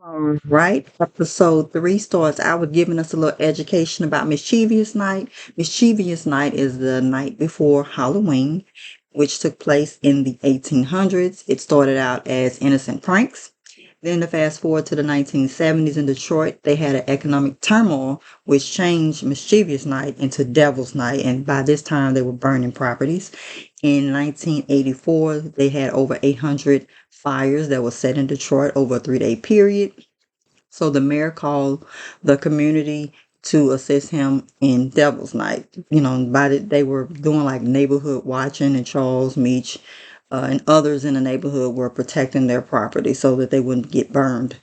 All right, episode 3 starts out with giving us a little education about Mischievous Night. Mischievous Night is the night before Halloween, which took place in the 1800s. It started out as innocent pranks. Then to fast forward to the 1970s in Detroit, they had an economic turmoil, which changed Mischievous Night into Devil's Night, and by this time they were burning properties. In 1984, they had over 800 fires that were set in Detroit over a 3-day period. So the mayor called the community to assist him in Devil's Night. They were doing like neighborhood watching, and Charles Meach and others in the neighborhood were protecting their property so that they wouldn't get burned.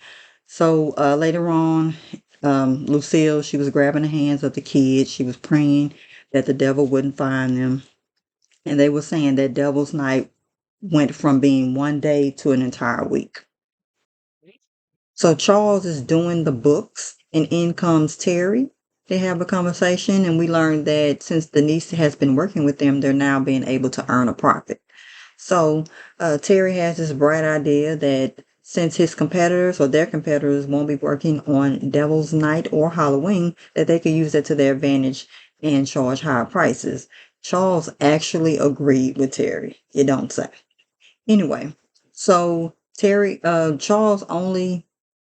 So later on, Lucille, she was grabbing the hands of the kids. She was praying that the devil wouldn't find them. And they were saying that Devil's Night went from being one day to an entire week. So Charles is doing the books, and in comes Terry. They have a conversation, and we learned that since Denise has been working with them, they're now being able to earn a profit. So Terry has this bright idea that since his competitors or their competitors won't be working on Devil's Night or Halloween, that they could use that to their advantage and charge higher prices. Charles actually agreed with Terry. You don't say. Anyway, so Charles only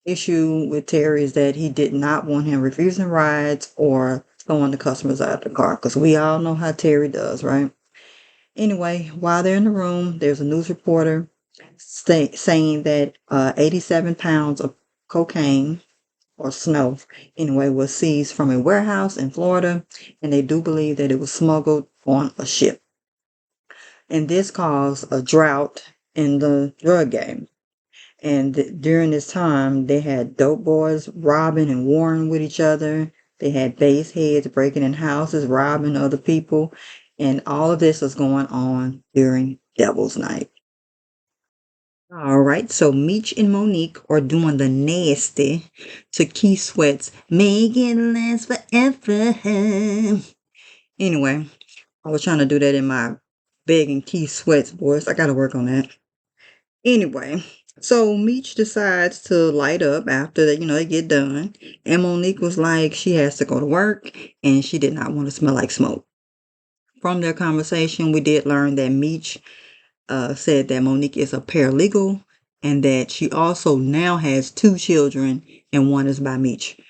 issue with Terry is that he did not want him refusing rides or throwing the customers out of the car, because we all know how Terry does, right? Anyway, while they're in the room, there's a news reporter saying that 87 pounds of cocaine or snow, anyway, was seized from a warehouse in Florida, and they do believe that it was smuggled on a ship. And this caused a drought in the drug game. And during this time, they had dope boys robbing and warring with each other. They had base heads breaking in houses, robbing other people. And all of this was going on during Devil's Night. All right, so Meech and Monique are doing the nasty to Keith Sweat's Make It Last Forever. Anyway, I was trying to do that in my begging Keith Sweat's voice. I got to work on that. Anyway, so Meech decides to light up after they get done. And Monique was like, she has to go to work and she did not want to smell like smoke. From their conversation, we did learn that Meech said that Monique is a paralegal and that she also now has 2 children, and one is by Meech.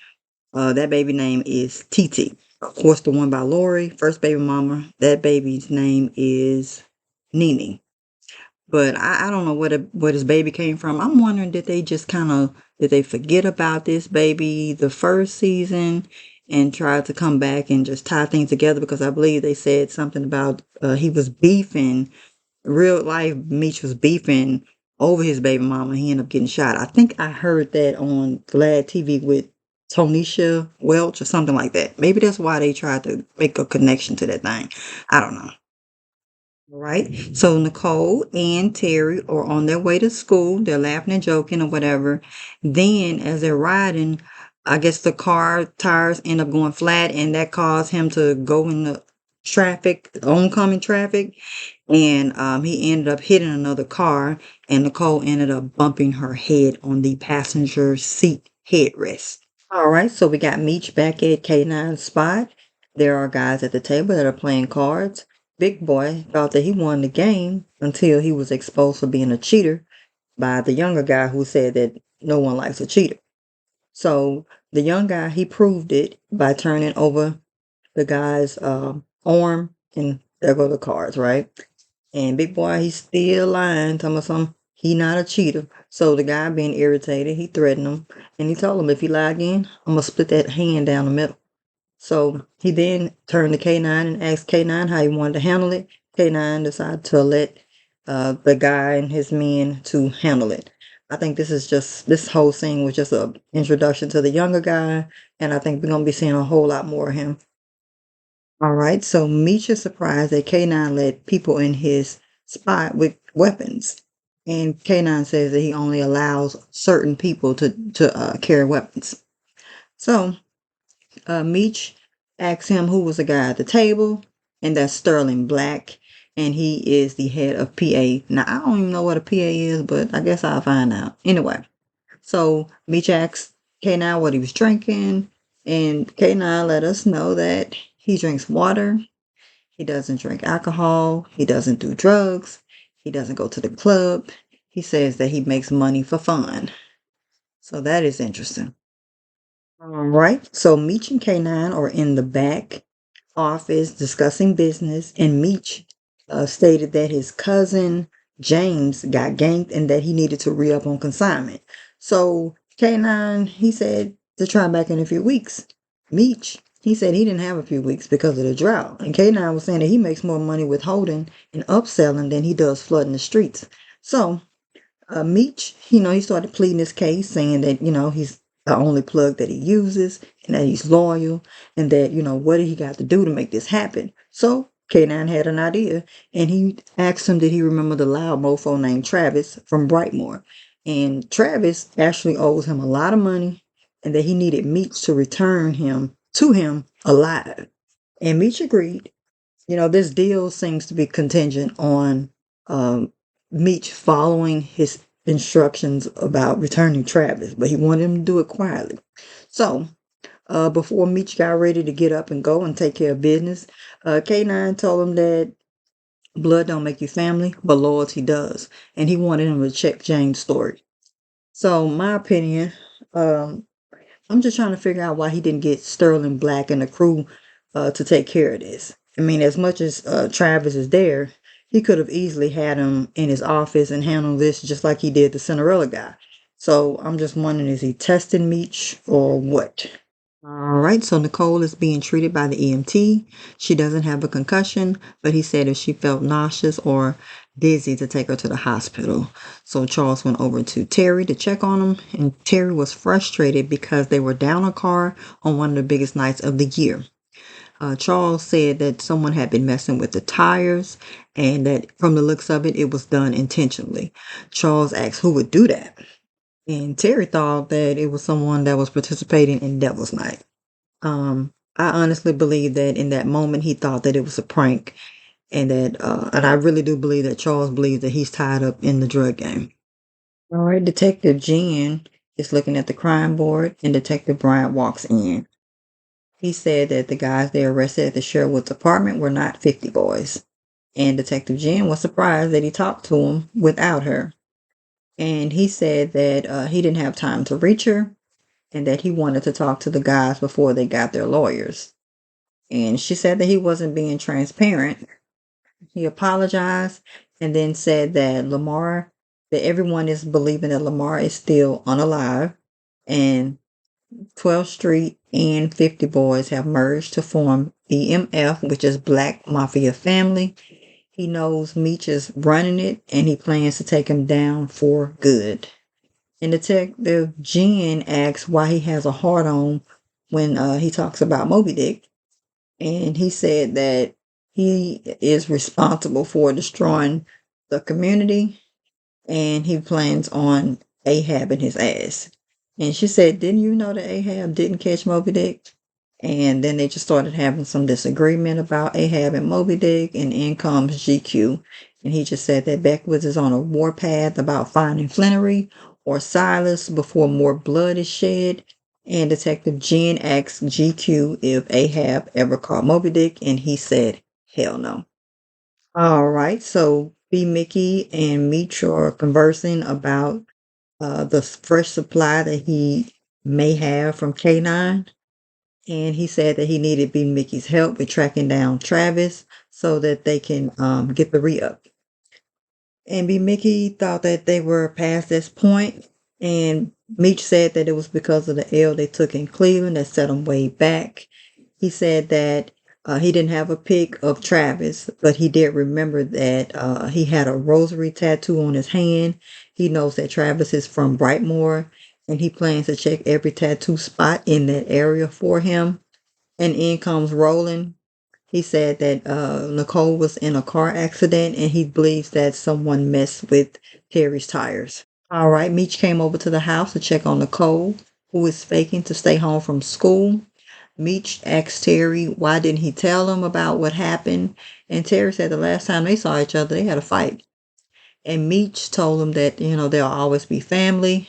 That baby name is Titi. Of course, the one by Lori, first baby mama, that baby's name is Nene. But I don't know where this baby came from. I'm wondering, did they forget about this baby the first season and try to come back and just tie things together? Because I believe they said something about he was beefing, real life Meech was beefing over his baby mama. He ended up getting shot. I think I heard that on Vlad TV with Tonisha Welch or something like that. Maybe that's why they tried to make a connection to that thing. I don't know. All right. So Nicole and Terry are on their way to school. They're laughing and joking or whatever. Then, as they're riding, I guess the car tires end up going flat, and that caused him to go in the traffic, oncoming traffic, and he ended up hitting another car, and Nicole ended up bumping her head on the passenger seat headrest. All right. So we got Meech back at K9's spot. There are guys at the table that are playing cards. Big Boy thought that he won the game until he was exposed for being a cheater by the younger guy who said that no one likes a cheater. So the young guy, he proved it by turning over the guy's arm, and there go the cards, right? And Big Boy, he's still lying, telling me something. He not a cheater. So the guy being irritated, he threatened him, and he told him, if you lie again, I'm gonna split that hand down the middle. So he then turned to K9 and asked K9 how he wanted to handle it. K9 decided to let the guy and his men to handle it. I think this whole scene was just a introduction to the younger guy, and I think we're gonna be seeing a whole lot more of him. All right, so Meech is surprised that K9 let people in his spot with weapons, and K9 says that he only allows certain people to carry weapons. So Meech asks him who was the guy at the table, and that's Sterling Black, and he is the head of PA. Now, I don't even know what a PA is, but I guess I'll find out. Anyway, So Meech asked K9 what he was drinking, and K9 let us know that he drinks water, he doesn't drink alcohol, he doesn't do drugs, he doesn't go to the club. He says that he makes money for fun. So that is interesting. All right. So Meech and K9 are in the back office discussing business, and Meech stated that his cousin James got ganked and that he needed to re up on consignment. So K9, he said to try back in a few weeks. Meech, he said he didn't have a few weeks because of the drought. And K9 was saying that he makes more money withholding and upselling than he does flooding the streets. So Meech, he started pleading his case, saying that, he's the only plug that he uses and that he's loyal and that, what did he got to do to make this happen? So K9 had an idea and he asked him, did he remember the loud mofo named Travis from Brightmoor? And Travis actually owes him a lot of money and that he needed Meech to return him to him alive. And Meech agreed. This deal seems to be contingent on Meech following his instructions about returning Travis, but he wanted him to do it quietly. So, before Meech got ready to get up and go and take care of business, K9 told him that blood don't make you family, but loyalty does. And he wanted him to check James' story. So, my opinion, I'm just trying to figure out why he didn't get Sterling Black and the crew to take care of this. I mean, as much as Travis is there, he could have easily had him in his office and handled this just like he did the Cinderella guy. So I'm just wondering, is he testing Meech or what? All right, so Nicole is being treated by the EMT. She doesn't have a concussion, but he said if she felt nauseous or dizzy to take her to the hospital. So Charles went over to Terry to check on him, and Terry was frustrated because they were down a car on one of the biggest nights of the year. Charles said that someone had been messing with the tires and that from the looks of it, it was done intentionally. Charles asked who would do that. And Terry thought that it was someone that was participating in Devil's Night. I honestly believe that in that moment he thought that it was a prank, and and I really do believe that Charles believes that he's tied up in the drug game. All right, Detective Jen is looking at the crime board, and Detective Bryant walks in. He said that the guys they arrested at the Sherwood's apartment were not 50 boys, and Detective Jen was surprised that he talked to him without her. And he said that he didn't have time to reach her and that he wanted to talk to the guys before they got their lawyers. And she said that he wasn't being transparent. He apologized and then said that everyone is believing that Lamar is still unalive, and 12th Street and 50 Boys have merged to form BMF, which is Black Mafia Family. He knows Meech is running it and he plans to take him down for good. And Detective Jen asks why he has a heart on when he talks about Moby Dick. And he said that he is responsible for destroying the community and he plans on Ahab in his ass. And she said, didn't you know that Ahab didn't catch Moby Dick? And then they just started having some disagreement about Ahab and Moby Dick, and in comes GQ. And he just said that Beckwith is on a warpath about finding Flannery or Silas before more blood is shed. And Detective Jen asked GQ if Ahab ever caught Moby Dick, and he said, hell no. All right, so B. Mickey and Meech are conversing about the fresh supply that he may have from K9. And he said that he needed B. Mickey's help with tracking down Travis so that they can get the re-up. And B. Mickey thought that they were past this point, and Meech said that it was because of the L they took in Cleveland that set them way back. He said that he didn't have a pic of Travis, but he did remember that he had a rosary tattoo on his hand. He knows that Travis is from Brightmoor, and he plans to check every tattoo spot in that area for him. And in comes Roland. He said that Nicole was in a car accident and he believes that someone messed with Terry's tires. All right, Meech came over to the house to check on Nicole, who is faking to stay home from school. Meech asked Terry why didn't he tell him about what happened, and Terry said the last time they saw each other, they had a fight. And Meech told him that, they'll always be family,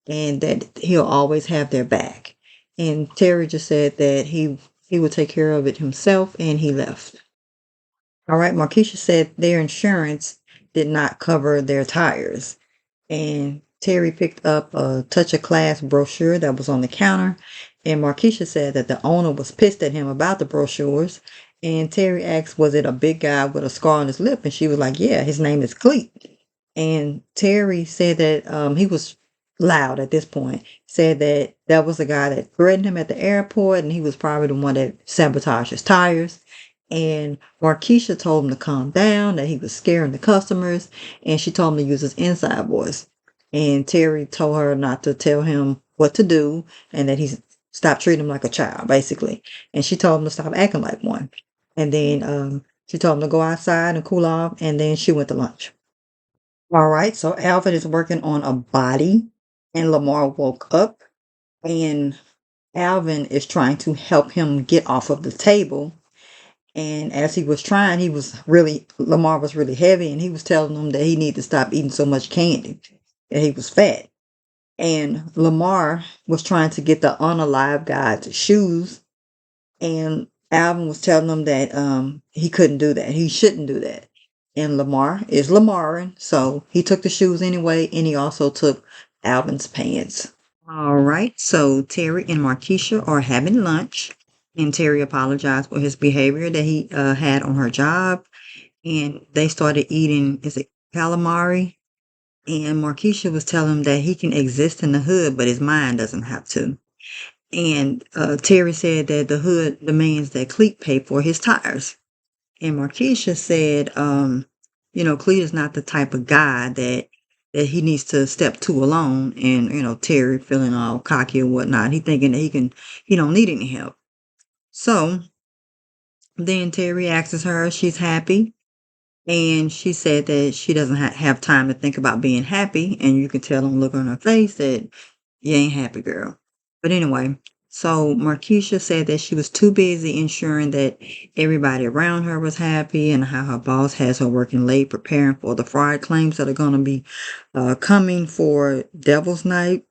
and that he'll always have their back. And Terry just said that he would take care of it himself, and he left. All right, Markeisha said their insurance did not cover their tires. And Terry picked up a Touch of Class brochure that was on the counter. And Markeisha said that the owner was pissed at him about the brochures. And Terry asked, was it a big guy with a scar on his lip? And she was like, yeah, his name is Cleet. And Terry said that he was loud at this point. Said that that was the guy that threatened him at the airport, and he was probably the one that sabotaged his tires. And Markeisha told him to calm down, that he was scaring the customers, and she told him to use his inside voice. And Terry told her not to tell him what to do, and that he stopped treating him like a child, basically. And she told him to stop acting like one. And then she told him to go outside and cool off, and then she went to lunch. All right, so Alvin is working on a body, and Lamar woke up, and Alvin is trying to help him get off of the table. And as he was trying, Lamar was really heavy, and he was telling him that he needed to stop eating so much candy, that he was fat. And Lamar was trying to get the unalive guy's shoes, and Alvin was telling him that he couldn't do that. He shouldn't do that. And Lamar is Lamarin, so he took the shoes anyway, and he also took Alvin's pants. All right, so Terry and Markeisha are having lunch, and Terry apologized for his behavior that he had on her job, and they started eating, is it calamari? And Markeisha was telling him that he can exist in the hood, but his mind doesn't have to. And Terry said that the hood demands that Cleet pay for his tires. And Markeisha said, Cleet is not the type of guy that he needs to step to alone. And, Terry feeling all cocky or whatnot. He thinking that he don't need any help. So then Terry asks her if she's happy. And she said that she doesn't have time to think about being happy. And you can tell on the look on her face that you ain't happy, girl. But anyway, so Markeisha said that she was too busy ensuring that everybody around her was happy, and how her boss has her working late preparing for the fraud claims that are going to be coming for Devil's Night.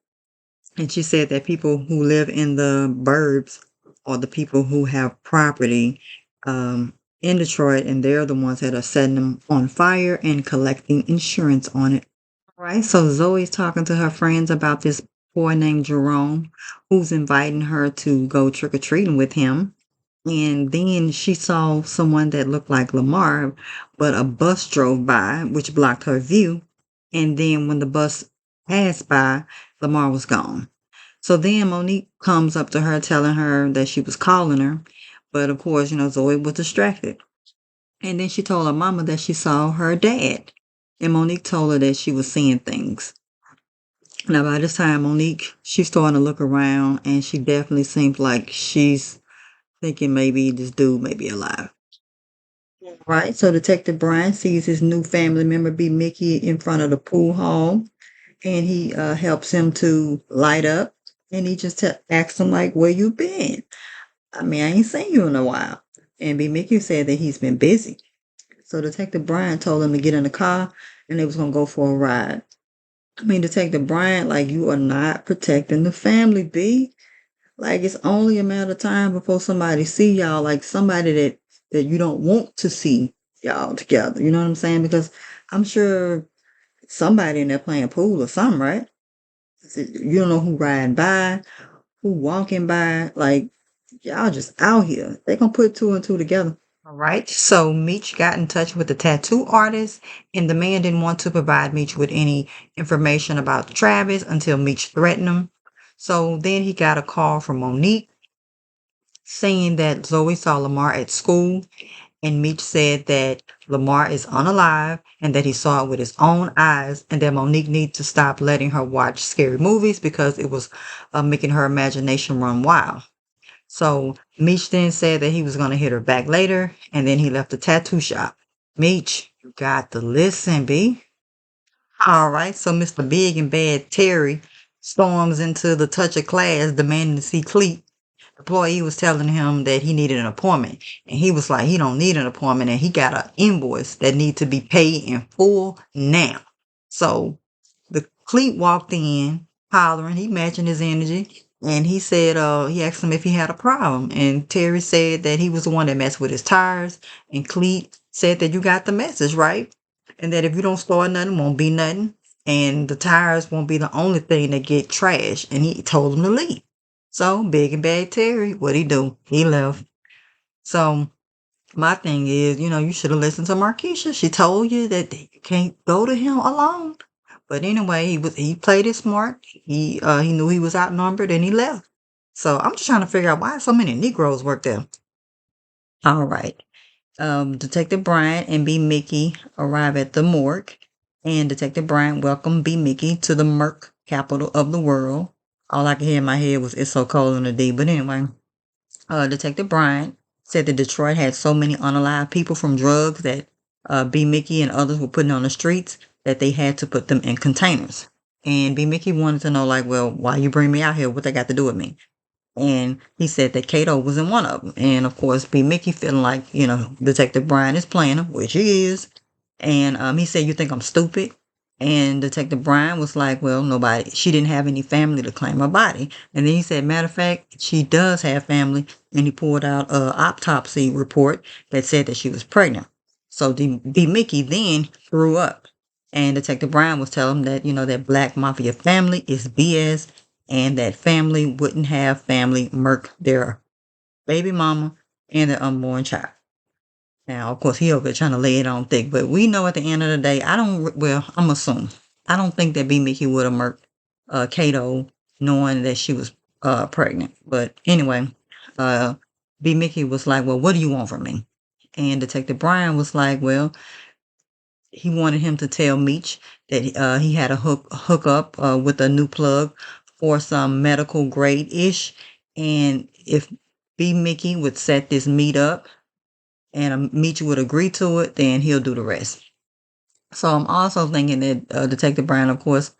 And she said that people who live in the burbs are the people who have property in Detroit, and they're the ones that are setting them on fire and collecting insurance on it. All right, so Zoe's talking to her friends about this boy named Jerome, who's inviting her to go trick-or-treating with him. And then she saw someone that looked like Lamar, but a bus drove by, which blocked her view. And then when the bus passed by, Lamar was gone. So then Monique comes up to her telling her that she was calling her. But of course, Zoe was distracted. And then she told her mama that she saw her dad. And Monique told her that she was seeing things. Now, by this time, Monique, she's starting to look around, and she definitely seems like she's thinking maybe this dude may be alive. Right, so Detective Brian sees his new family member, B. Mickey, in front of the pool hall, and he helps him to light up, and he just asks him, like, where you been? I mean, I ain't seen you in a while. And B. Mickey said that he's been busy. So Detective Brian told him to get in the car, and they was going to go for a ride. I mean, Detective Bryant, like, you are not protecting the family, B. Like, it's only a matter of time before somebody see y'all, like somebody that you don't want to see y'all together. You know what I'm saying? Because I'm sure somebody in there playing pool or something, right? You don't know who riding by, who walking by. Like, y'all just out here. They gonna put two and two together. All right, so Meech got in touch with the tattoo artist, and the man didn't want to provide Meech with any information about Travis until Meech threatened him. So then he got a call from Monique saying that Zoe saw Lamar at school, and Meech said that Lamar is unalive and that he saw it with his own eyes, and that Monique needs to stop letting her watch scary movies because it was making her imagination run wild. So Meech then said that he was going to hit her back later, and then he left the tattoo shop. Meech, you got to listen, B. All right, so Mr. Big and Bad Terry storms into the Touch of Class demanding to see Cleet. The employee was telling him that he needed an appointment, and he was like, he don't need an appointment, and he got an invoice that needs to be paid in full now. So the Cleet walked in, hollering. He matching his energy. And he said, he asked him if he had a problem. And Terry said that he was the one that messed with his tires. And Cleet said that you got the message, right? And that if you don't start nothing, won't be nothing. And the tires won't be the only thing that get trashed. And he told him to leave. So Big and Bad Terry, what'd he do? He left. So my thing is, you should have listened to Markeisha. She told you that you can't go to him alone. But anyway, he played it smart. He knew he was outnumbered and he left. So I'm just trying to figure out why so many Negroes work there. All right. Detective Bryant and B. Mickey arrive at the morgue, and Detective Bryant welcomed B. Mickey to the Merc capital of the world. All I could hear in my head was "It's so cold in the D." But anyway, Detective Bryant said that Detroit had so many unalive people from drugs that B. Mickey and others were putting on the streets that they had to put them in containers. And B. Mickey wanted to know, like, well, why you bring me out here? What they got to do with me? And he said that Kato was in one of them. And of course, B. Mickey feeling like, Detective Bryant is playing him, which he is. And he said, you think I'm stupid? And Detective Bryant was like, well, she didn't have any family to claim her body. And then he said, matter of fact, she does have family. And he pulled out an autopsy report that said that she was pregnant. So B. Mickey then threw up. And Detective Bryant was telling him that, that Black Mafia family is BS and that family wouldn't have family murk their baby mama and their unborn child. Now, of course, he over there trying to lay it on thick, but we know at the end of the day, I'm assuming. I don't think that B. Mickey would have murked Kato knowing that she was pregnant. But anyway, uh, B. Mickey was like, well, what do you want from me? And Detective Brian was like, well, he wanted him to tell Meech that he had a hook up with a new plug for some medical grade ish. And if B. Mickey would set this meet up, and Meech would agree to it, then he'll do the rest. So I'm also thinking that Detective Brown, of course,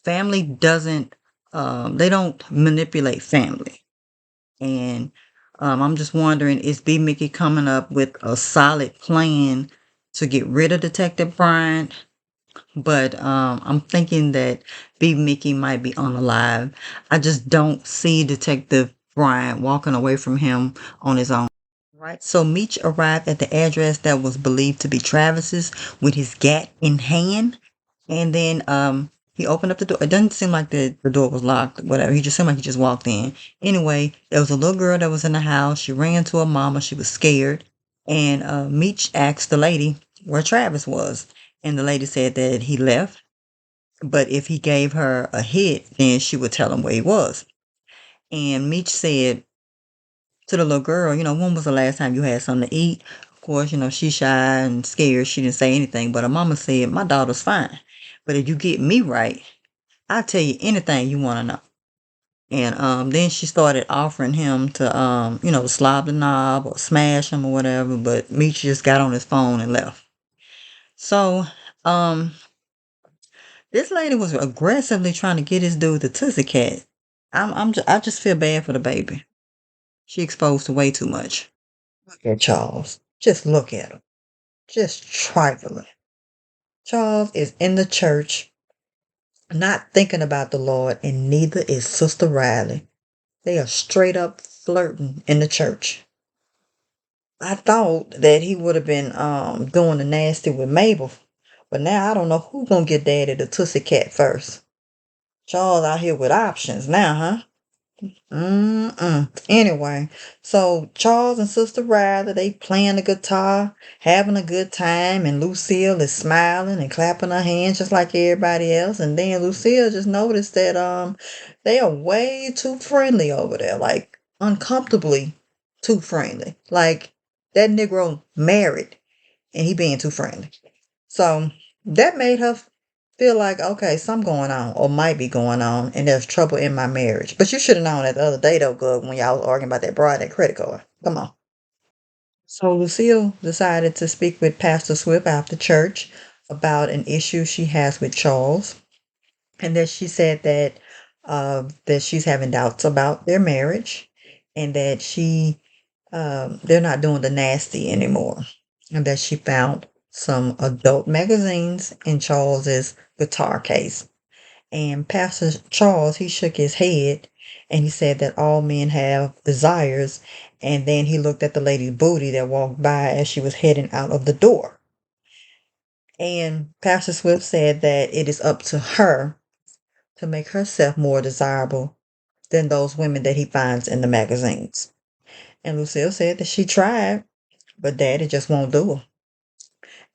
family doesn't, they don't manipulate family. And I'm just wondering, is B. Mickey coming up with a solid plan to get rid of Detective Bryant? But I'm thinking that B. Mickey might be unalive. I just don't see Detective Bryant walking away from him on his own. Right. So Meech arrived at the address that was believed to be Travis's with his gat in hand. And then he opened up the door. It doesn't seem like the door was locked, whatever. He just seemed like he just walked in. Anyway, there was a little girl that was in the house. She ran to her mama. She was scared. And Meech asked the lady where Travis was. And the lady said that he left. But if he gave her a hit, then she would tell him where he was. And Meech said to the little girl, when was the last time you had something to eat? Of course, she's shy and scared. She didn't say anything, but her mama said, my daughter's fine. But if you get me right, I'll tell you anything you want to know. And then she started offering him to, slob the knob or smash him or whatever. But Meech just got on his phone and left. So, this lady was aggressively trying to get this dude the Tootsie Cat. I just feel bad for the baby. She exposed to way too much. Look at Charles. Just look at him. Just trifling. Charles is in the church, not thinking about the Lord, and neither is Sister Riley. They are straight up flirting in the church. I thought that he would have been doing the nasty with Mabel, but now I don't know who's gonna get Daddy the Tootsie Cat first. Charles out here with options now, huh? Anyway, so Charles and Sister Riley, they playing the guitar, having a good time, and Lucille is smiling and clapping her hands just like everybody else. And then Lucille just noticed that they are way too friendly over there, like uncomfortably too friendly. Like that Negro married and he being too friendly. So that made her feel like, okay, something going on or might be going on, and there's trouble in my marriage. But you should have known that the other day, though, good, when y'all was arguing about that broad, that credit card. Come on. So Lucille decided to speak with Pastor Swift after church about an issue she has with Charles, and that she said that she's having doubts about their marriage, and that they're not doing the nasty anymore, and that she found some adult magazines in Charles's guitar case. And Pastor Charles, he shook his head and he said that all men have desires. And then he looked at the lady's booty that walked by as she was heading out of the door. And Pastor Swift said that it is up to her to make herself more desirable than those women that he finds in the magazines. And Lucille said that she tried, but Daddy just won't do her.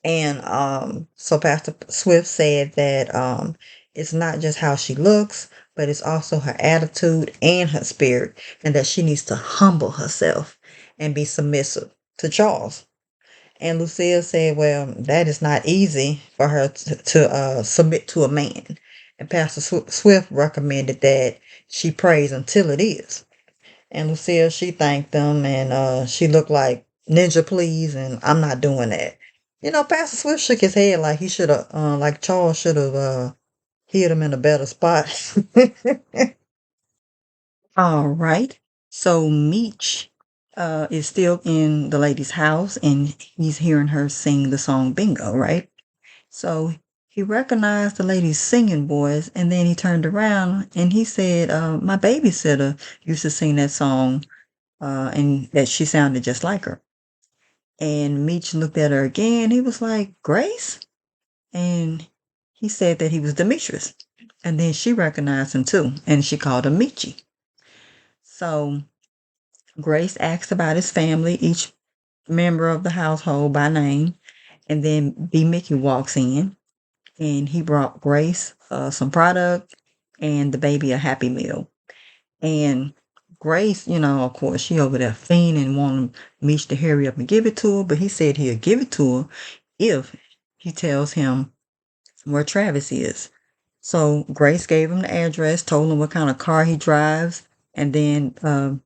And so Pastor Swift said that it's not just how she looks, but it's also her attitude and her spirit, and that she needs to humble herself and be submissive to Charles. And Lucille said, well, that is not easy for her to submit to a man. And Pastor Swift recommended that she prays until it is. And Lucille, she thanked them, and she looked like, ninja please, and I'm not doing that. Pastor Swift shook his head like he should have, like Charles should have hit him in a better spot. All right. So Meech is still in the lady's house, and he's hearing her sing the song Bingo, right? So he recognized the lady's singing voice, and then he turned around and he said, my babysitter used to sing that song, and that she sounded just like her. And Meech looked at her again. He was like, Grace? And he said that he was Demetrius. And then she recognized him too, and she called him Meechy. So Grace asked about his family, each member of the household by name. And then B. Mickey walks in, and he brought Grace some product and the baby a Happy Meal. And Grace, of course, she over there fiending, wanting Meech to hurry up and give it to her, but he said he'll give it to her if he tells him where Travis is. So Grace gave him the address, told him what kind of car he drives, and then the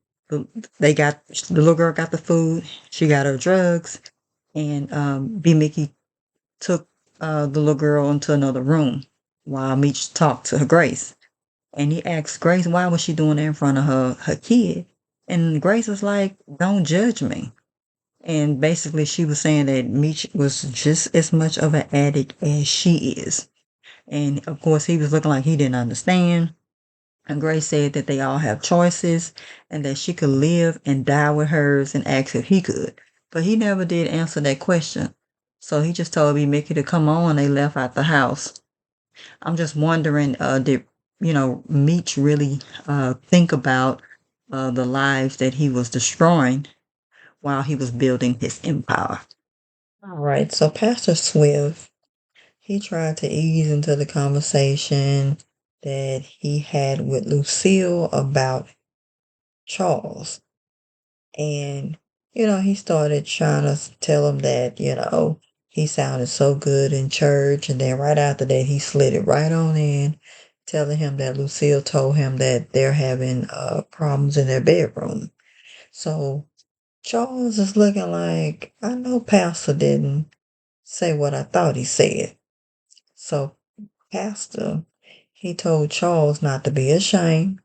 little girl got the food, she got her drugs, and B. Mickey took the little girl into another room while Meech talked to her Grace. And he asked Grace why was she doing that in front of her kid. And Grace was like, don't judge me. And basically she was saying that Meech was just as much of an addict as she is. And of course he was looking like he didn't understand. And Grace said that they all have choices and that she could live and die with hers, and asked if he could. But he never did answer that question. So he just told B. Mickey to come on. They left out the house. I'm just wondering, did Meech really think about the lives that he was destroying while he was building his empire? All right, so Pastor Swift, he tried to ease into the conversation that he had with Lucille about Charles. And, he started trying to tell him that, he sounded so good in church. And then right after that, he slid it right on in, telling him that Lucille told him that they're having problems in their bedroom. So Charles is looking like, I know Pastor didn't say what I thought he said. So Pastor, he told Charles not to be ashamed.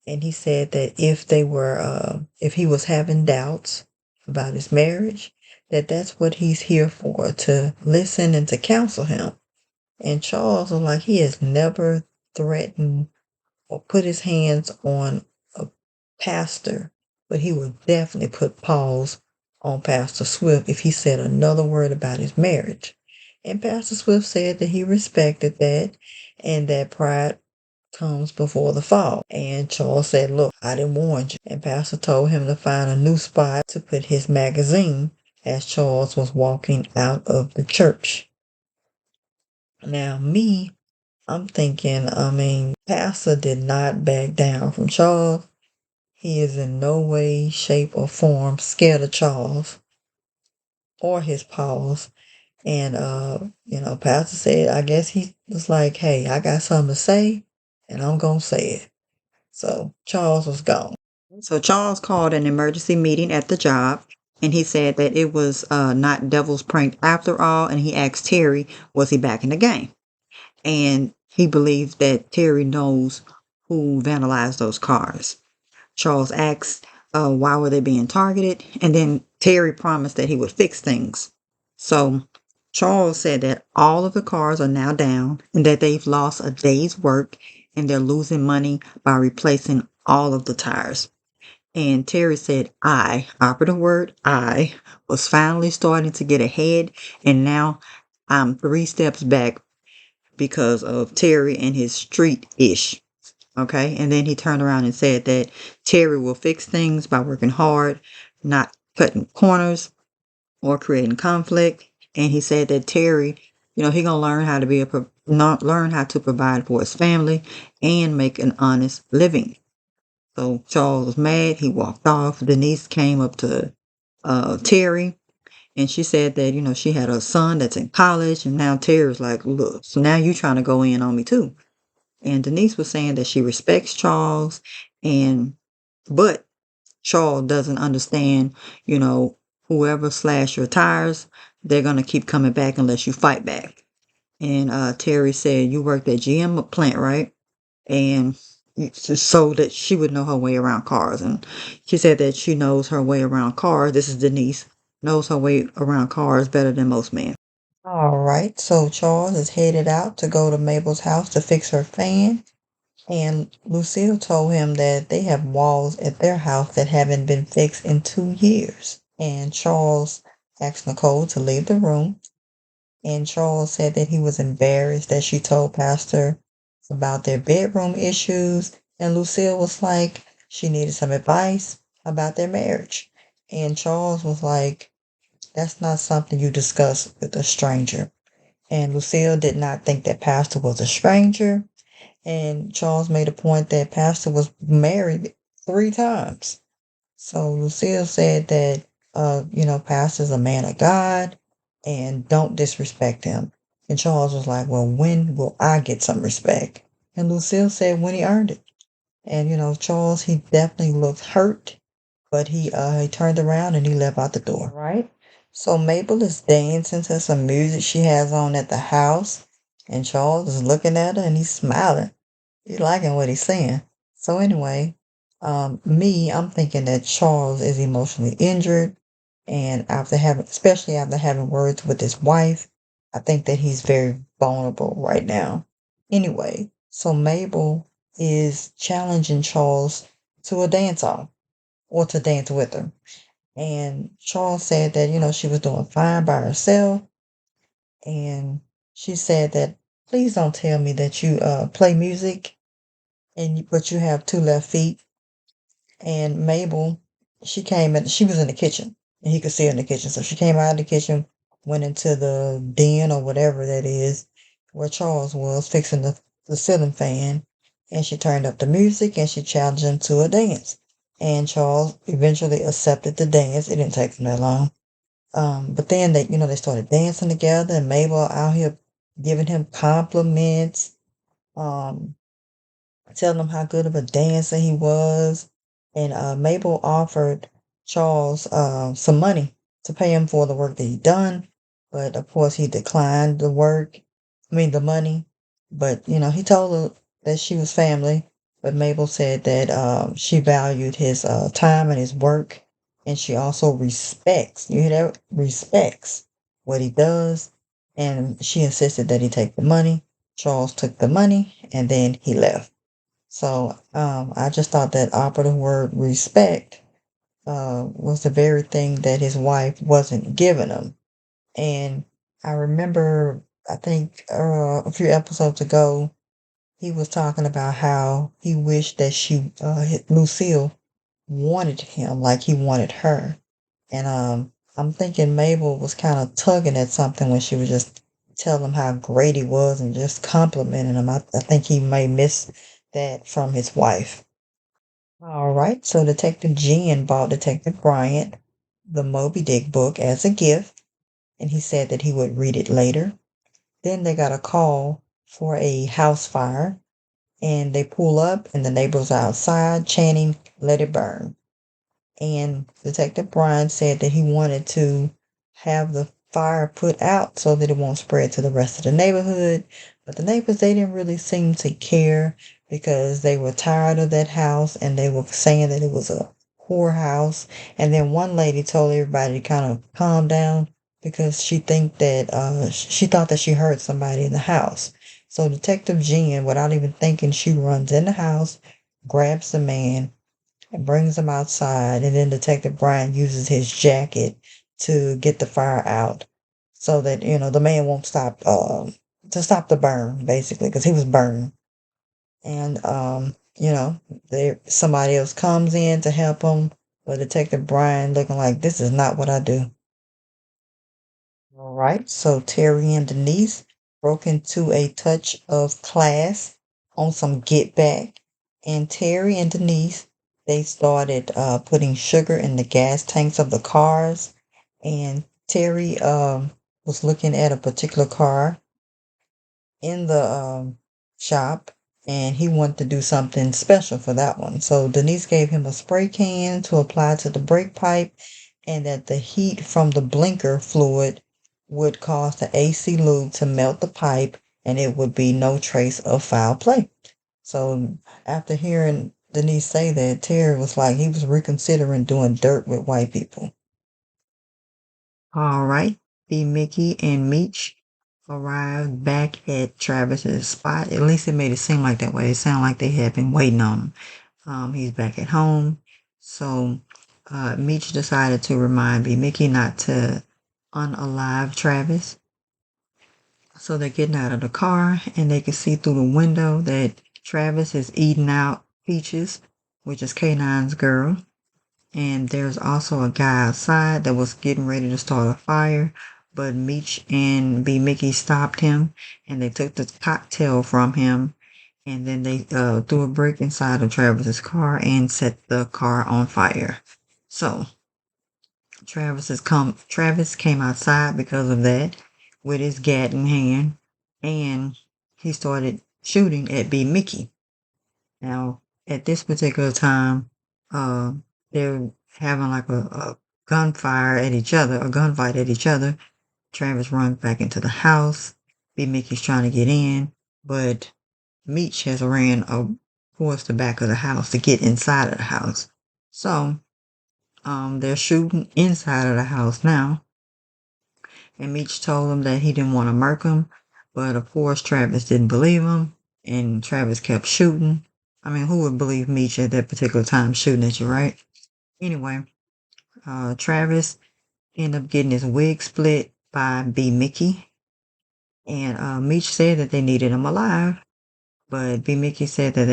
And he said that if he was having doubts about his marriage, that's what he's here for, to listen and to counsel him. And Charles was like, he has never threatened or put his hands on a pastor, but he would definitely put pause on Pastor Swift if he said another word about his marriage. And Pastor Swift said that he respected that, and that pride comes before the fall. And Charles said, look, I didn't warn you. And Pastor told him to find a new spot to put his magazine as Charles was walking out of the church. Now, I'm thinking, Pastor did not back down from Charles. He is in no way, shape, or form scared of Charles or his paws. And, Pastor said, I guess he was like, hey, I got something to say, and I'm going to say it. So Charles was gone. So Charles called an emergency meeting at the job, and he said that it was not devil's prank after all, and he asked Terry, was he back in the game? And he believes that Terry knows who vandalized those cars. Charles asked why were they being targeted, and then Terry promised that he would fix things. So Charles said that all of the cars are now down and that they've lost a day's work and they're losing money by replacing all of the tires. And Terry said, operative word, I was finally starting to get ahead, and now I'm 3 steps back because of Terry and his street ish. Okay. And then he turned around and said that Terry will fix things by working hard, not cutting corners or creating conflict. And he said that Terry, he gonna learn how to not learn how to provide for his family and make an honest living. So Charles was mad. He walked off. Denise came up to Terry, and she said that she had a son that's in college, and now Terry's like, look, so now you trying to go in on me too. And Denise was saying that she respects Charles, but Charles doesn't understand, whoever slashed your tires, they're gonna keep coming back unless you fight back. And Terry said, you worked at GM plant, right? And so that she would know her way around cars. And she said that she knows her way around cars. This is Denise, knows her way around cars better than most men. All right, so Charles is headed out to go to Mabel's house to fix her fan. And Lucille told him that they have walls at their house that haven't been fixed in 2 years. And Charles asked Nicole to leave the room. And Charles said that he was embarrassed that she told Pastor about their bedroom issues. And Lucille was like, she needed some advice about their marriage. And Charles was like, that's not something you discuss with a stranger. And Lucille did not think that Pastor was a stranger. And Charles made a point that Pastor was married 3 times. So Lucille said that, Pastor's a man of God and don't disrespect him. And Charles was like, well, when will I get some respect? And Lucille said when he earned it. And, Charles, he definitely looked hurt, but he turned around and he left out the door, right? So Mabel is dancing to some music she has on at the house. And Charles is looking at her and he's smiling. He's liking what he's saying. So anyway, I'm thinking that Charles is emotionally injured, and especially after having words with his wife, I think that he's very vulnerable right now. Anyway, so Mabel is challenging Charles to a dance off or to dance with her. And Charles said that, she was doing fine by herself. And she said that, please don't tell me that you play music but you have 2 left feet. And Mabel, she was in the kitchen, and he could see her in the kitchen. So she came out of the kitchen, went into the den or whatever that is, where Charles was fixing the ceiling fan, and she turned up the music and she challenged him to a dance. And Charles eventually accepted the dance. It didn't take him that long. But then they started dancing together, and Mabel out here giving him compliments, um, telling him how good of a dancer he was. And Mabel offered Charles some money to pay him for the work that he done. But of course, he declined the money. But, he told her that she was family. But Mabel said that she valued his time and his work. And she also respects, you hear that? Respects what he does. And she insisted that he take the money. Charles took the money and then he left. So I just thought that operative word respect was the very thing that his wife wasn't giving him. And I remember, I think a few episodes ago, he was talking about how he wished that Lucille wanted him like he wanted her. And I'm thinking Mabel was kind of tugging at something when she was just telling him how great he was and just complimenting him. I think he may miss that from his wife. All right, so Detective Jen bought Detective Bryant the Moby Dick book as a gift, and he said that he would read it later. Then they got a call for a house fire, and they pull up, and the neighbors are outside chanting, "Let it burn." And Detective Bryant said that he wanted to have the fire put out so that it won't spread to the rest of the neighborhood. But the neighbors, they didn't really seem to care because they were tired of that house and they were saying that it was a poor house. And then one lady told everybody to kind of calm down because she thought that she heard somebody in the house. So Detective Jen, without even thinking, she runs in the house, grabs the man, and brings him outside. And then Detective Brian uses his jacket to get the fire out, so that the man won't stop to stop the burn, basically, because he was burned. And there somebody else comes in to help him, but Detective Brian looking like, this is not what I do. All right, so Terry and Denise broke into a touch of class on some get back, and Terry and Denise, they started putting sugar in the gas tanks of the cars, and Terry was looking at a particular car in the shop, and he wanted to do something special for that one. So Denise gave him a spray can to apply to the brake pipe, and that the heat from the blinker fluid would cause the AC lube to melt the pipe, and it would be no trace of foul play. So after hearing Denise say that, Terry was like, he was reconsidering doing dirt with white people. All right. B. Mickey and Meech arrived back at Travis's spot. At least it made it seem like that way. It sounded like they had been waiting on him. He's back at home. So Meech decided to remind B. Mickey not to unalive Travis. So they're getting out of the car, and they can see through the window that Travis is eating out Peaches, which is K9's girl. And there's also a guy outside that was getting ready to start a fire, but Meech and B. Mickey stopped him, and they took the cocktail from him, and then they threw a brick inside of Travis's car and set the car on fire. So Travis came outside because of that with his gat in hand, and he started shooting at B. Mickey. Now, at this particular time, they're having like a gunfire at each other, a gunfight at each other. Travis runs back into the house. B. Mickey's trying to get in, but Meech has ran towards the back of the house to get inside of the house. So, they're shooting inside of the house now. And Meech told him that he didn't want to murk him, but of course Travis didn't believe him, and Travis kept shooting. I mean, who would believe Meech at that particular time shooting at you, right? Anyway, Travis ended up getting his wig split by B. Mickey, and Meech said that they needed him alive, but B. Mickey said that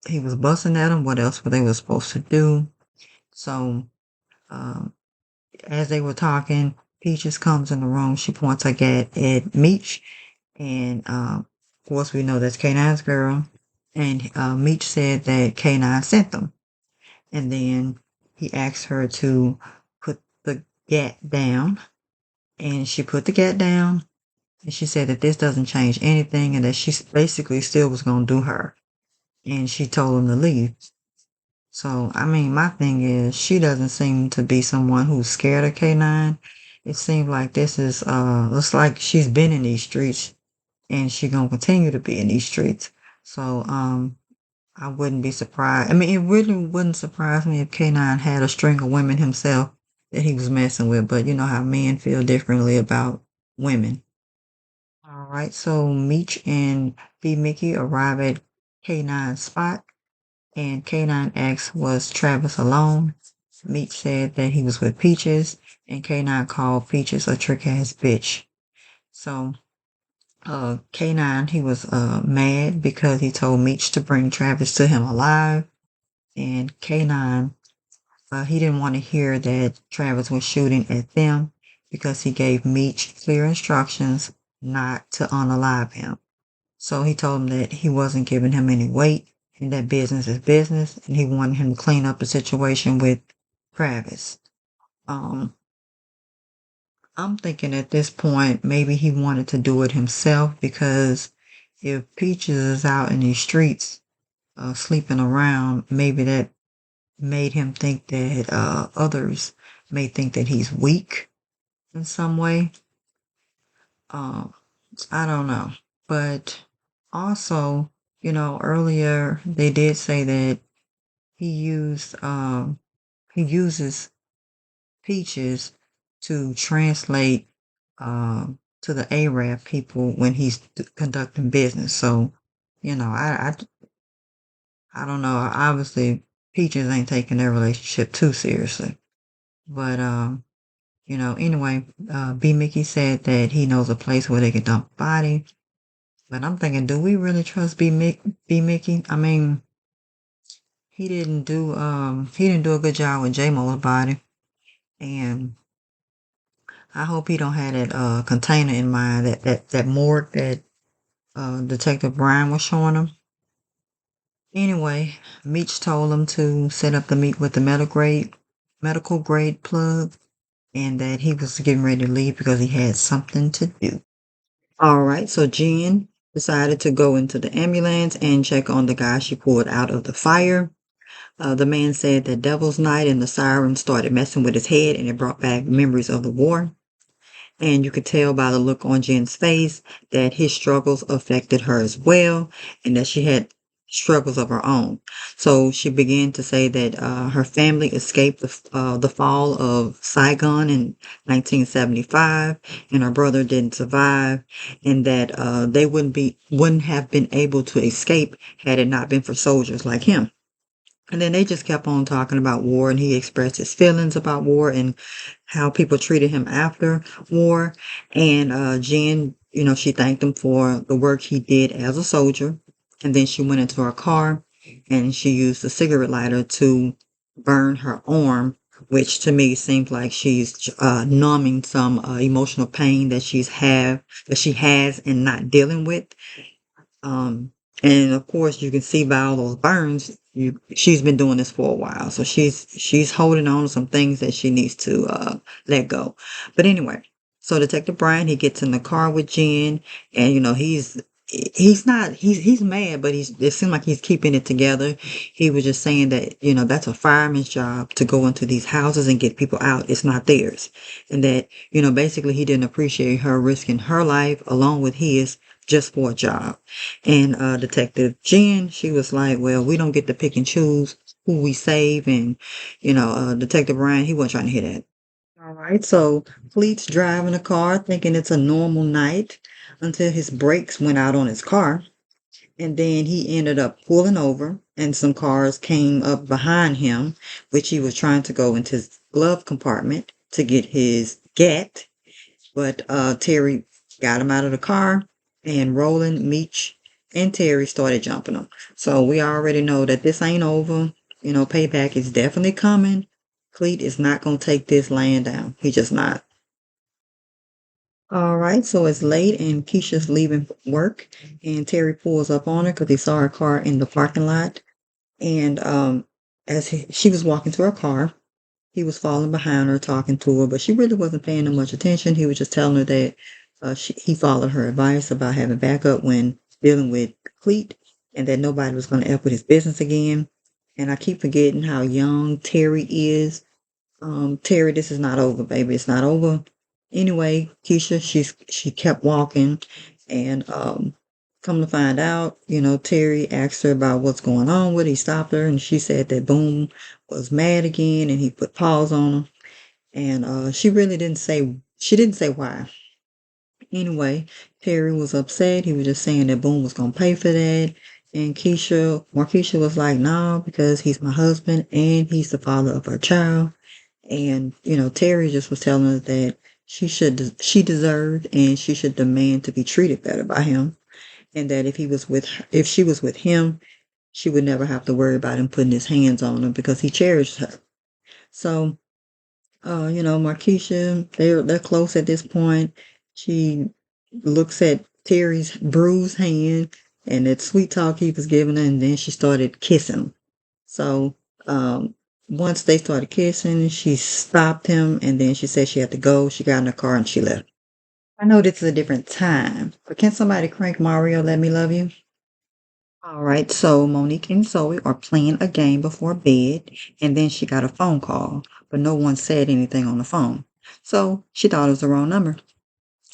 he was busting at him. What else were they supposed to do? So, um, as they were talking, Peaches comes in the room. She points her gat at Meech, and of course we know that's K9's girl. And Meech said that K9 sent them, and then he asked her to put the gat down, and she put the gat down, and she said that this doesn't change anything, and that she basically still was going to do her, and she told him to leave. So, I mean, my thing is, she doesn't seem to be someone who's scared of K9. It seems like looks like she's been in these streets, and she gonna continue to be in these streets. So, I wouldn't be surprised. I mean, it really wouldn't surprise me if K9 had a string of women himself that he was messing with, but you know how men feel differently about women. All right, so Meech and B. Mickey arrive at K9's spot, and K9 asks, was Travis alone? Meech said that he was with Peaches, and K9 called Peaches a trick-ass bitch. So, K9, he was mad because he told Meech to bring Travis to him alive, and K9, he didn't want to hear that Travis was shooting at them because he gave Meech clear instructions not to unalive him. So he told him that he wasn't giving him any weight and that business is business, and he wanted him to clean up the situation with Travis. Um, I'm thinking at this point maybe he wanted to do it himself, because if Peaches is out in these streets sleeping around, maybe that made him think that others may think that he's weak in some way. Um, I don't know. But also, earlier they did say that he uses Peaches to translate to the Arab people when he's conducting business. So, you know, I don't know. Obviously, Peaches ain't taking their relationship too seriously. But you know, anyway, B Mickey said that he knows a place where they can dump a body. But I'm thinking, do we really trust B Mickey? I mean, he didn't do a good job with J Mo's body. And I hope he don't have that container in mind, that morgue that Detective Brian was showing him. Anyway, Meech told him to set up the meet with the medical grade plug, and that he was getting ready to leave because he had something to do. All right, so Jen decided to go into the ambulance and check on the guy she pulled out of the fire. The man said that Devil's Night and the siren started messing with his head, and it brought back memories of the war. And you could tell by the look on Jen's face that his struggles affected her as well, and that she had struggles of her own. So she began to say that her family escaped the fall of Saigon in 1975, and her brother didn't survive, and that they wouldn't have been able to escape had it not been for soldiers like him. And then they just kept on talking about war, and he expressed his feelings about war and how people treated him after war. And Jen, you know, she thanked him for the work he did as a soldier. And then she went into her car and she used a cigarette lighter to burn her arm, which to me seems like she's numbing some emotional pain that she has and not dealing with. Um, and of course, you can see by all those burns, she's been doing this for a while, so she's holding on to some things that she needs to let go. But anyway, so Detective Brian, he gets in the car with Jen, and you know he's mad, but it seems like he's keeping it together. He was just saying that you know that's a fireman's job to go into these houses and get people out. It's not theirs, and that you know basically he didn't appreciate her risking her life along with his just for a job. And Detective Jen, she was like, well, we don't get to pick and choose who we save. And, you know, Detective Ryan, he wasn't trying to hear that. All right, so Fleet's driving a car thinking it's a normal night until his brakes went out on his car. And then he ended up pulling over, and some cars came up behind him, which he was trying to go into his glove compartment to get his gat. But Terry got him out of the car, and Roland, Meech, and Terry started jumping him. So we already know that this ain't over. You know, payback is definitely coming. Cleet is not going to take this laying down. He just not. All right, so it's late and Keisha's leaving work, and Terry pulls up on her because he saw her car in the parking lot. And as she was walking to her car, he was falling behind her, talking to her, but she really wasn't paying him much attention. He was just telling her that he followed her advice about having backup when dealing with Cleet, and that nobody was going to F with his business again. And I keep forgetting how young Terry is. Terry, this is not over, baby. It's not over. Anyway, Keisha, she kept walking, and come to find out, you know, Terry asked her about what's going on with it. He stopped her, and she said that Boom was mad again, and he put paws on her. And she didn't say why. Anyway, Terry was upset. He was just saying that Boom was gonna pay for that. And Markeisha was like, no, because he's my husband and he's the father of our child. And, you know, Terry just was telling her that she deserved and she should demand to be treated better by him. And that if she was with him, she would never have to worry about him putting his hands on her because he cherished her. So, you know, Markeisha, they're close at this point. She looks at Terry's bruised hand and that sweet talk he was giving her, and then she started kissing him. So, once they started kissing, she stopped him, and then she said she had to go. She got in the car and she left. I know this is a different time, but can somebody crank Mario Let Me Love You? All right, so Monique and Zoe are playing a game before bed, and then she got a phone call, but no one said anything on the phone. So she thought it was the wrong number.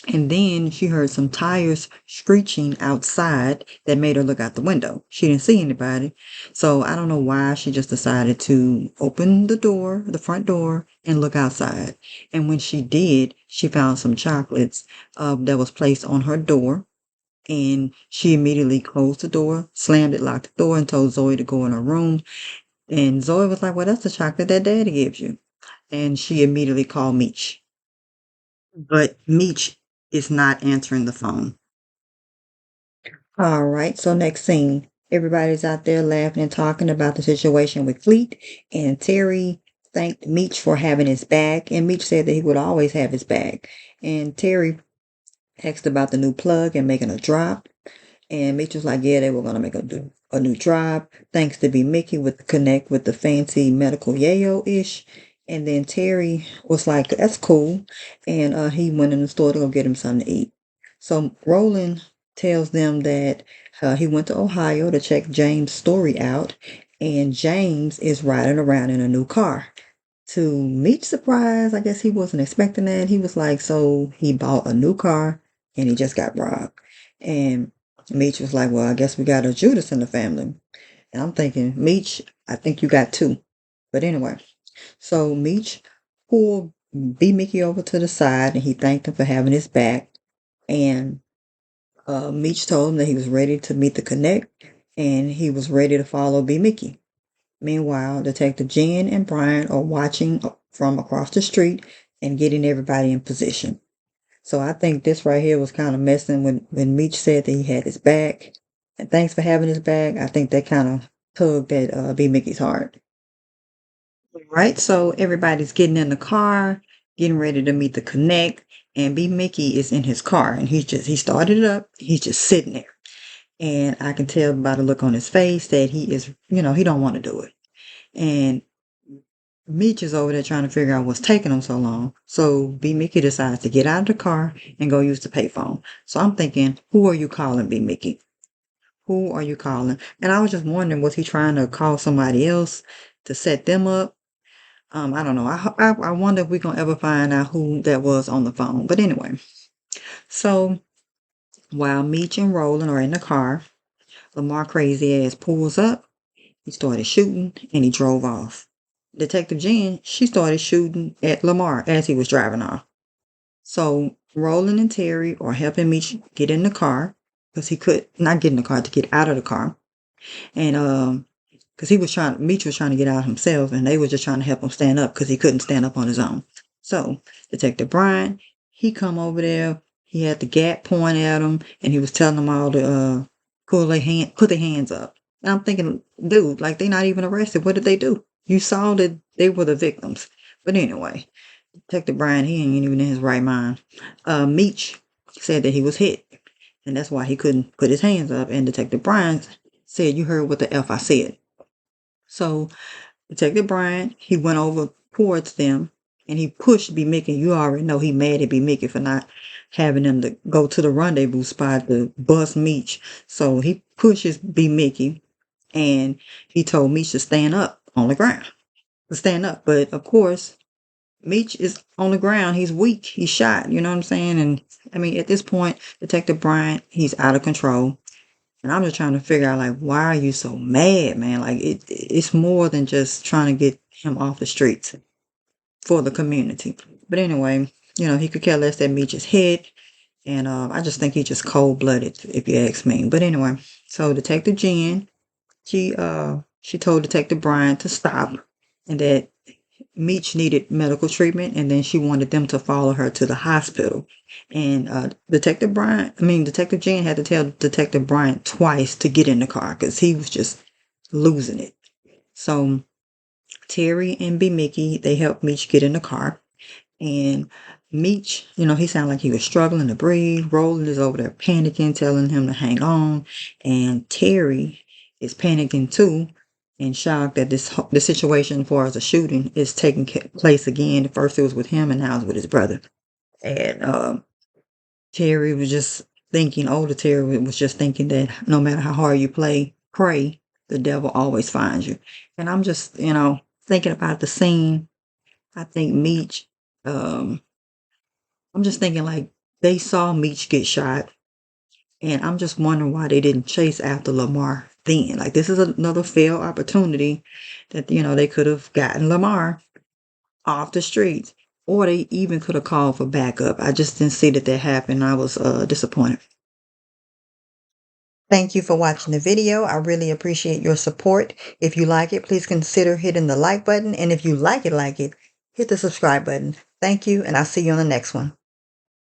And then she heard some tires screeching outside that made her look out the window. She didn't see anybody. So I don't know why she just decided to open the door, the front door, and look outside. And when she did, she found some chocolates that was placed on her door. And she immediately closed the door, slammed it, locked the door, and told Zoe to go in her room. And Zoe was like, well, that's the chocolate that Daddy gives you. And she immediately called Meech. But Meech is not answering the phone. All right, so next scene. Everybody's out there laughing and talking about the situation with Fleet, and Terry thanked Meech for having his back, and Meech said that he would always have his back. And Terry asked about the new plug and making a drop, and Meech was like, yeah, they were going to make a new drop, thanks to B. Mickey with the connect with the fancy medical yayo-ish. And then Terry was like, that's cool, and he went in the store to go get him something to eat. So Roland tells them that he went to Ohio to check James' story out, and James is riding around in a new car. To Meech's surprise, I guess he wasn't expecting that. He was like, so he bought a new car and he just got robbed. And Meech was like, well, I guess we got a Judas in the family. And I'm thinking, Meech, I think you got two. But anyway, so Meech pulled B. Mickey over to the side and he thanked him for having his back. And Meech told him that he was ready to meet the Connect and he was ready to follow B. Mickey. Meanwhile, Detective Jen and Brian are watching from across the street and getting everybody in position. So I think this right here was kind of messing when Meech said that he had his back. And thanks for having his back. I think that kind of tugged at B. Mickey's heart. Right, so everybody's getting in the car, getting ready to meet the Connect, and B. Mickey is in his car, and he started it up. He's just sitting there, and I can tell by the look on his face that he is, he don't want to do it. And Meech is over there trying to figure out what's taking him so long. So B. Mickey decides to get out of the car and go use the payphone. So I'm thinking, who are you calling, B. Mickey? Who are you calling? And I was just wondering, was he trying to call somebody else to set them up? I don't know. I wonder if we're gonna ever find out who that was on the phone. But anyway, so while Meech and Roland are in the car, Lamar crazy ass pulls up. He started shooting and he drove off. Detective Jen, she started shooting at Lamar as he was driving off. So Roland and Terry are helping Meech get in the car because he could not get in the car to get out of the car. And because Meech was trying to get out himself and they were just trying to help him stand up because he couldn't stand up on his own. So Detective Brian, he come over there, he had the gap pointed at him and he was telling them all to put their hands up. And I'm thinking, dude, like they not even arrested. What did they do? You saw that they were the victims. But anyway, Detective Brian, he ain't even in his right mind. Meech said that he was hit, and that's why he couldn't put his hands up. And Detective Brian said, you heard what the F I said. So Detective Brian, he went over towards them and he pushed B. Mickey. You already know he mad at B. Mickey for not having them to go to the rendezvous spot to bust Meech. So he pushes B. Mickey and he told Meech to stand up on the ground. To stand up. But of course, Meech is on the ground. He's weak. He's shot. You know what I'm saying? And I mean, at this point, Detective Bryant, he's out of control. And I'm just trying to figure out, like, why are you so mad, man? Like, it's more than just trying to get him off the streets for the community. But anyway, he could care less that Meech is hit. And I just think he's just cold-blooded, if you ask me. But anyway, so Detective Jen, she told Detective Bryant to stop and that Meech needed medical treatment, and then she wanted them to follow her to the hospital. And Detective Jen had to tell Detective Bryant twice to get in the car because he was just losing it. So Terry and B. Mickey, they helped Meech get in the car. And Meech, he sounded like he was struggling to breathe. Roland is over there panicking, telling him to hang on. And Terry is panicking too and shocked that the situation as far as the shooting is taking place again. First it was with him and now it's with his brother. And Terry was just thinking, older Terry was just thinking that no matter how hard you pray, the devil always finds you. And I'm just, thinking about the scene. I think Meech, I'm just thinking like they saw Meech get shot. And I'm just wondering why they didn't chase after Lamar then. Like, this is another failed opportunity that, they could have gotten Lamar off the streets. Or they even could have called for backup. I just didn't see that happened. I was disappointed. Thank you for watching the video. I really appreciate your support. If you like it, please consider hitting the like button. And if you like it, hit the subscribe button. Thank you, and I'll see you on the next one.